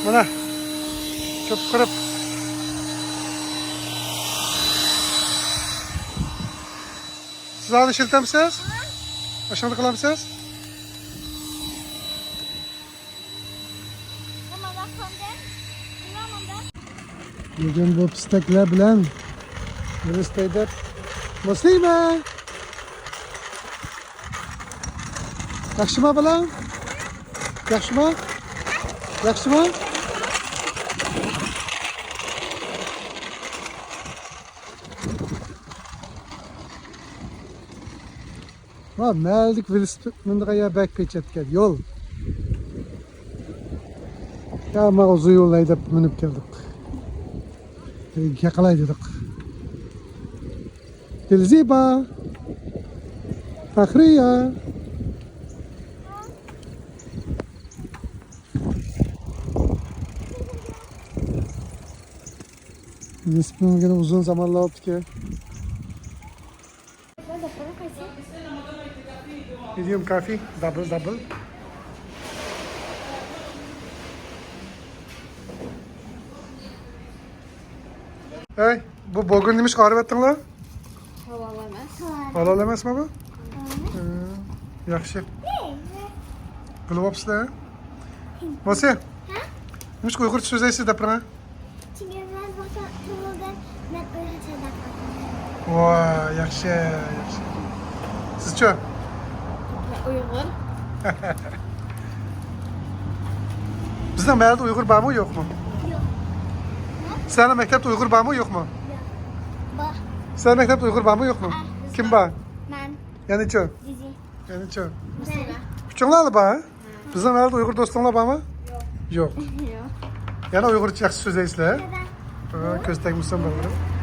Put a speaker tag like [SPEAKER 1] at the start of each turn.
[SPEAKER 1] Mana çöp kırıp. Siz ağzını işletemsiz? Aşağıda kalamsiz? Bugün bu pistekler bilen Yunus'taydı. Muslima! Yaxshimi bilan? Yaxshimi? Yaxshimi? Ha, meldik velosiped mindirga bak ketayotgan yo'l. Hamma uzun yo'l haydab minib keldik. Yaqalay dedik. Dilziba. Faxriya. Nisbeten uzun zamanlar oldu ki. Medium coffee, double. Hey, bu bugün demiş kahve ettin lan? Halal emas mi bu? Yaxshi. Bilib Mosya? Demiş Uyg'ur so'zlaysiz dapirma? Voy, yaxshi. Sizchi?
[SPEAKER 2] Uyg'ur.
[SPEAKER 1] Bizning mahallada Uyg'ur bormi yo'qmi?
[SPEAKER 2] Yo'q.
[SPEAKER 1] Senin maktabda Uyg'ur bormi yo'qmi?
[SPEAKER 2] Bor.
[SPEAKER 1] Senin maktabda Uyg'ur bormi yo'qmi? Kim bor?
[SPEAKER 2] Men.
[SPEAKER 1] Yanichi?
[SPEAKER 2] Zizi.
[SPEAKER 1] Yanichi?
[SPEAKER 2] Muslima.
[SPEAKER 1] Uchinglar bor? Bizning mahallada Uyg'ur do'stinglar bormi? Yo'q.
[SPEAKER 2] Yo'q.
[SPEAKER 1] Yana Uyg'urcha yaxshi so'zlaysizlar?
[SPEAKER 2] Neden?
[SPEAKER 1] Ko'z tegmasin bolalar.